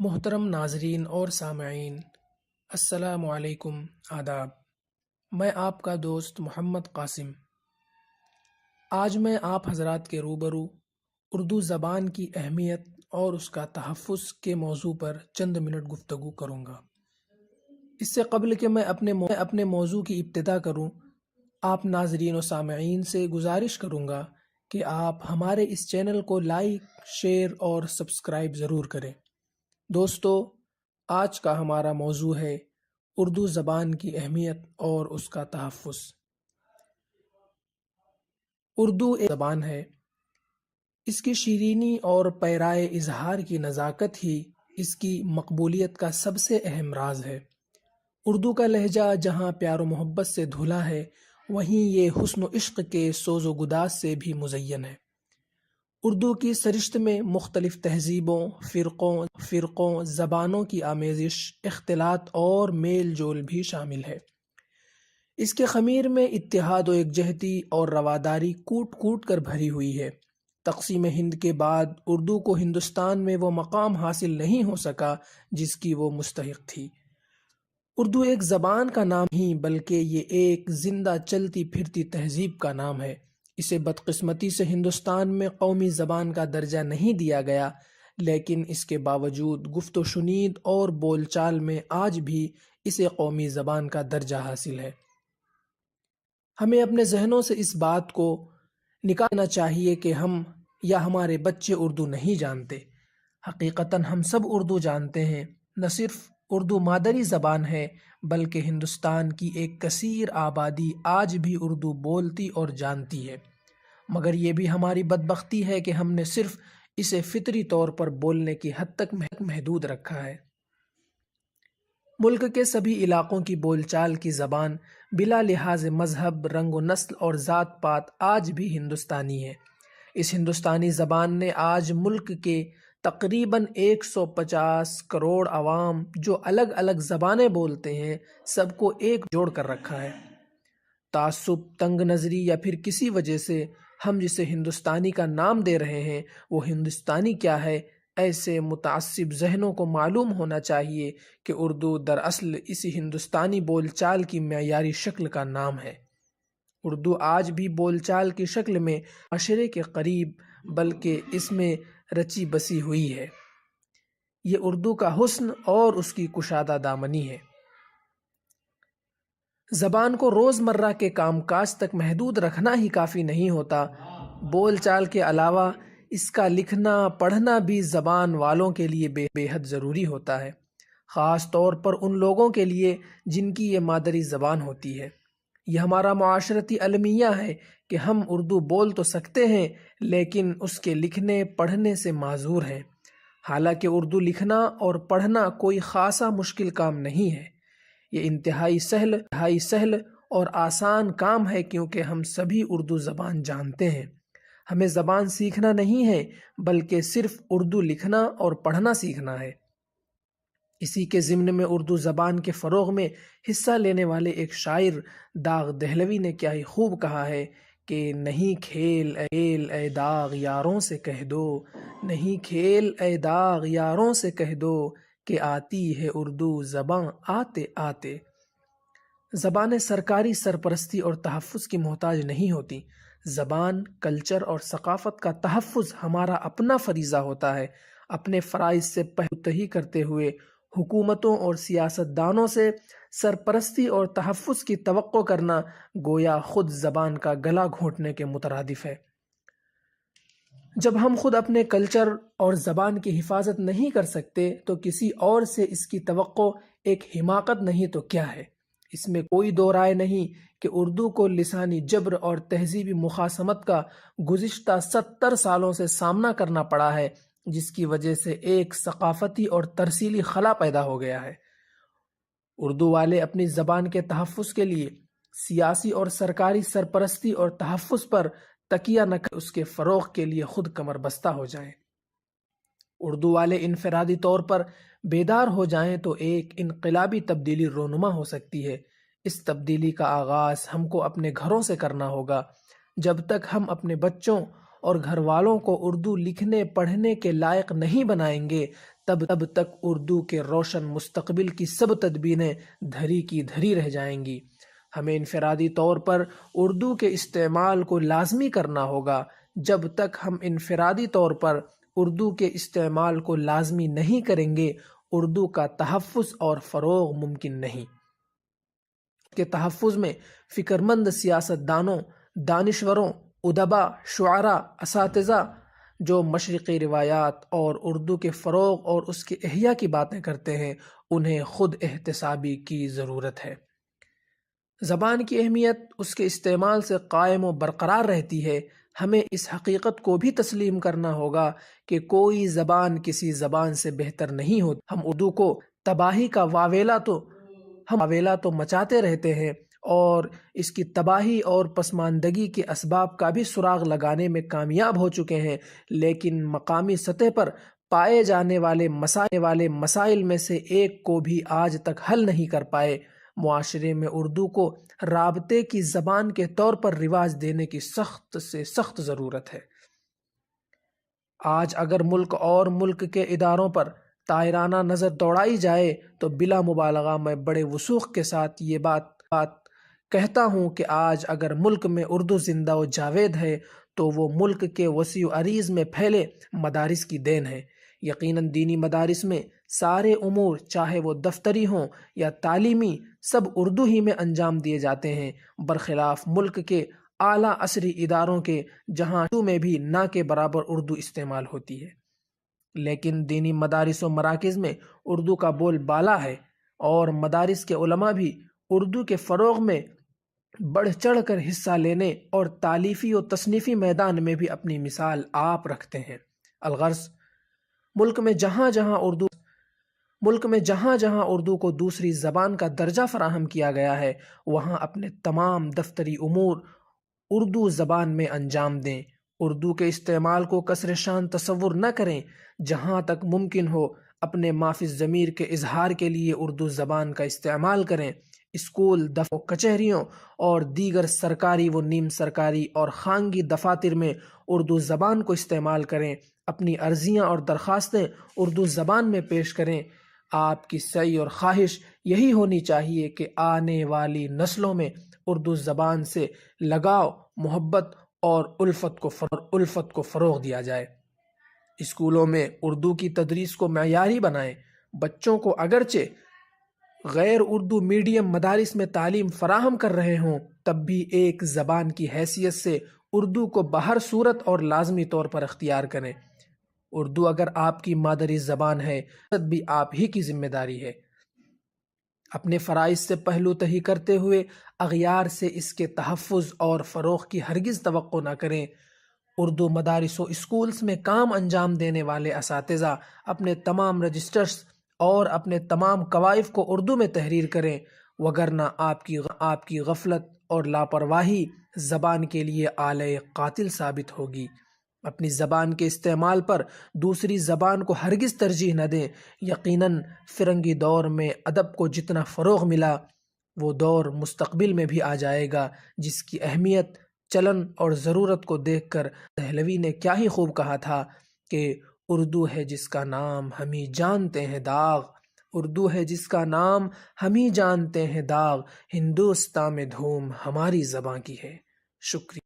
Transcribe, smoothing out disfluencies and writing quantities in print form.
محترم ناظرین اور سامعین، السلام علیکم، آداب۔ میں آپ کا دوست محمد قاسم۔ آج میں آپ حضرات کے روبرو اردو زبان کی اہمیت اور اس کا تحفظ کے موضوع پر چند منٹ گفتگو کروں گا۔ اس سے قبل کہ میں اپنے موضوع کی ابتدا کروں، آپ ناظرین و سامعین سے گزارش کروں گا کہ آپ ہمارے اس چینل کو لائک، شیئر اور سبسکرائب ضرور کریں۔ دوستو، آج کا ہمارا موضوع ہے اردو زبان کی اہمیت اور اس کا تحفظ۔ اردو ایک زبان ہے، اس کی شیرینی اور پیرائے اظہار کی نزاکت ہی اس کی مقبولیت کا سب سے اہم راز ہے۔ اردو کا لہجہ جہاں پیار و محبت سے دھلا ہے، وہیں یہ حسن و عشق کے سوز و گداز سے بھی مزین ہے۔ اردو کی سرشت میں مختلف تہذیبوں، فرقوں، زبانوں کی آمیزش، اختلاط اور میل جول بھی شامل ہے۔ اس کے خمیر میں اتحاد و یکجہتی اور رواداری کوٹ کوٹ کر بھری ہوئی ہے۔ تقسیم ہند کے بعد اردو کو ہندوستان میں وہ مقام حاصل نہیں ہو سکا جس کی وہ مستحق تھی۔ اردو ایک زبان کا نام نہیں بلکہ یہ ایک زندہ چلتی پھرتی تہذیب کا نام ہے۔ اسے بدقسمتی سے ہندوستان میں قومی زبان کا درجہ نہیں دیا گیا، لیکن اس کے باوجود گفت و شنید اور بول چال میں آج بھی اسے قومی زبان کا درجہ حاصل ہے۔ ہمیں اپنے ذہنوں سے اس بات کو نکالنا چاہیے کہ ہم یا ہمارے بچے اردو نہیں جانتے۔ حقیقتاً ہم سب اردو جانتے ہیں۔ نہ صرف اردو مادری زبان ہے بلکہ ہندوستان کی ایک کثیر آبادی آج بھی اردو بولتی اور جانتی ہے، مگر یہ بھی ہماری بدبختی ہے کہ ہم نے صرف اسے فطری طور پر بولنے کی حد تک محدود رکھا ہے۔ ملک کے سبھی علاقوں کی بول چال کی زبان بلا لحاظ مذہب، رنگ و نسل اور ذات پات آج بھی ہندوستانی ہے۔ اس ہندوستانی زبان نے آج ملک کے تقریباً 150 کروڑ عوام جو الگ الگ زبانیں بولتے ہیں، سب کو ایک جوڑ کر رکھا ہے۔ تعصب، تنگ نظری یا پھر کسی وجہ سے ہم جسے ہندوستانی کا نام دے رہے ہیں وہ ہندوستانی کیا ہے؟ ایسے متعصب ذہنوں کو معلوم ہونا چاہیے کہ اردو دراصل اسی ہندوستانی بول چال کی معیاری شکل کا نام ہے۔ اردو آج بھی بول چال کی شکل میں معاشرے کے قریب بلکہ اس میں رچی بسی ہوئی ہے۔ یہ اردو کا حسن اور اس کی کشادہ دامنی ہے۔ زبان کو روزمرہ کے کام کاج تک محدود رکھنا ہی کافی نہیں ہوتا، بول چال کے علاوہ اس کا لکھنا پڑھنا بھی زبان والوں کے لیے بے حد ضروری ہوتا ہے، خاص طور پر ان لوگوں کے لیے جن کی یہ مادری زبان ہوتی ہے۔ یہ ہمارا معاشرتی المیہ ہے کہ ہم اردو بول تو سکتے ہیں لیکن اس کے لکھنے پڑھنے سے معذور ہیں، حالانکہ اردو لکھنا اور پڑھنا کوئی خاصا مشکل کام نہیں ہے۔ یہ انتہائی سہل اور آسان کام ہے کیونکہ ہم سبھی اردو زبان جانتے ہیں۔ ہمیں زبان سیکھنا نہیں ہے بلکہ صرف اردو لکھنا اور پڑھنا سیکھنا ہے۔ اسی کے ضمن میں اردو زبان کے فروغ میں حصہ لینے والے ایک شاعر داغ دہلوی نے کیا ہی خوب کہا ہے کہ نہیں کھیل اے داغ یاروں سے کہہ دو، نہیں کھیل اے داغ یاروں سے کہہ دو کہ آتی ہے اردو زباں آتے آتے۔ زبانیں سرکاری سرپرستی اور تحفظ کی محتاج نہیں ہوتی۔ زبان، کلچر اور ثقافت کا تحفظ ہمارا اپنا فریضہ ہوتا ہے۔ اپنے فرائض سے پہلوتہی کرتے ہوئے حکومتوں اور سیاست دانوں سے سرپرستی اور تحفظ کی توقع کرنا گویا خود زبان کا گلا گھونٹنے کے مترادف ہے۔ جب ہم خود اپنے کلچر اور زبان کی حفاظت نہیں کر سکتے تو کسی اور سے اس کی توقع ایک حماقت نہیں تو کیا ہے؟ اس میں کوئی دو رائے نہیں کہ اردو کو لسانی جبر اور تہذیبی مخاصمت کا گزشتہ 70 سالوں سے سامنا کرنا پڑا ہے، جس کی وجہ سے ایک ثقافتی اور ترسیلی خلا پیدا ہو گیا ہے۔ اردو والے اپنی زبان کے تحفظ کے لیے سیاسی اور سرکاری سرپرستی اور تحفظ پر تکیہ نہ کر اس کے فروغ کے لیے خود کمر بستہ ہو جائیں۔ اردو والے انفرادی طور پر بیدار ہو جائیں تو ایک انقلابی تبدیلی رونما ہو سکتی ہے۔ اس تبدیلی کا آغاز ہم کو اپنے گھروں سے کرنا ہوگا۔ جب تک ہم اپنے بچوں اور گھر والوں کو اردو لکھنے پڑھنے کے لائق نہیں بنائیں گے، تب تک اردو کے روشن مستقبل کی سب تدبیریں دھری کی دھری رہ جائیں گی۔ ہمیں انفرادی طور پر اردو کے استعمال کو لازمی کرنا ہوگا۔ جب تک ہم انفرادی طور پر اردو کے استعمال کو لازمی نہیں کریں گے، اردو کا تحفظ اور فروغ ممکن نہیں۔ کے تحفظ میں فکرمند سیاست دانوں، دانشوروں، ادبا، شعراء، اساتذہ جو مشرقی روایات اور اردو کے فروغ اور اس کے احیاء کی باتیں کرتے ہیں، انہیں خود احتسابی کی ضرورت ہے۔ زبان کی اہمیت اس کے استعمال سے قائم و برقرار رہتی ہے۔ ہمیں اس حقیقت کو بھی تسلیم کرنا ہوگا کہ کوئی زبان کسی زبان سے بہتر نہیں ہوتی۔ ہم اردو کو تباہی کا واویلا تو مچاتے رہتے ہیں اور اس کی تباہی اور پسماندگی کے اسباب کا بھی سراغ لگانے میں کامیاب ہو چکے ہیں، لیکن مقامی سطح پر پائے جانے والے مسائل میں سے ایک کو بھی آج تک حل نہیں کر پائے۔ معاشرے میں اردو کو رابطے کی زبان کے طور پر رواج دینے کی سخت سے سخت ضرورت ہے۔ آج اگر ملک کے اداروں پر طائرانہ نظر دوڑائی جائے تو بلا مبالغہ میں بڑے وثوق کے ساتھ یہ بات کہتا ہوں کہ آج اگر ملک میں اردو زندہ و جاوید ہے تو وہ ملک کے وسیع و عریض میں پھیلے مدارس کی دین ہے۔ یقیناً دینی مدارس میں سارے امور، چاہے وہ دفتری ہوں یا تعلیمی، سب اردو ہی میں انجام دیے جاتے ہیں، برخلاف ملک کے اعلیٰ عصری اداروں کے جہاں اردو میں بھی نہ کے برابر اردو استعمال ہوتی ہے۔ لیکن دینی مدارس و مراکز میں اردو کا بول بالا ہے اور مدارس کے علماء بھی اردو کے فروغ میں بڑھ چڑھ کر حصہ لینے اور تالیفی و تصنیفی میدان میں بھی اپنی مثال آپ رکھتے ہیں۔ الغرض ملک میں جہاں جہاں اردو کو دوسری زبان کا درجہ فراہم کیا گیا ہے، وہاں اپنے تمام دفتری امور اردو زبان میں انجام دیں۔ اردو کے استعمال کو کسر شان تصور نہ کریں۔ جہاں تک ممکن ہو اپنے مافی ضمیر کے اظہار کے لیے اردو زبان کا استعمال کریں۔ اسکول، دفتروں، کچہریوں اور دیگر سرکاری و نیم سرکاری اور خانگی دفاتر میں اردو زبان کو استعمال کریں۔ اپنی عرضیاں اور درخواستیں اردو زبان میں پیش کریں۔ آپ کی سعی اور خواہش یہی ہونی چاہیے کہ آنے والی نسلوں میں اردو زبان سے لگاؤ، محبت اور الفت کو فروغ دیا جائے۔ اسکولوں میں اردو کی تدریس کو معیاری بنائیں۔ بچوں کو اگرچہ غیر اردو میڈیم مدارس میں تعلیم فراہم کر رہے ہوں، تب بھی ایک زبان کی حیثیت سے اردو کو بہر صورت اور لازمی طور پر اختیار کریں۔ اردو اگر آپ کی مادری زبان ہے، تب بھی آپ ہی کی ذمہ داری ہے۔ اپنے فرائض سے پہلو تہی کرتے ہوئے اغیار سے اس کے تحفظ اور فروغ کی ہرگز توقع نہ کریں۔ اردو مدارس و اسکولز میں کام انجام دینے والے اساتذہ اپنے تمام رجسٹرز اور اپنے تمام کوائف کو اردو میں تحریر کریں، وگرنہ آپ کی غفلت اور لاپرواہی زبان کے لیے آلہ قاتل ثابت ہوگی۔ اپنی زبان کے استعمال پر دوسری زبان کو ہرگز ترجیح نہ دیں۔ یقیناً فرنگی دور میں ادب کو جتنا فروغ ملا، وہ دور مستقبل میں بھی آ جائے گا جس کی اہمیت، چلن اور ضرورت کو دیکھ کر دہلوی نے کیا ہی خوب کہا تھا کہ اردو ہے جس کا نام ہم ہی جانتے ہیں داغ، اردو ہے جس کا نام ہم ہی جانتے ہیں داغ، ہندوستاں میں دھوم ہماری زباں کی ہے۔ شکریہ۔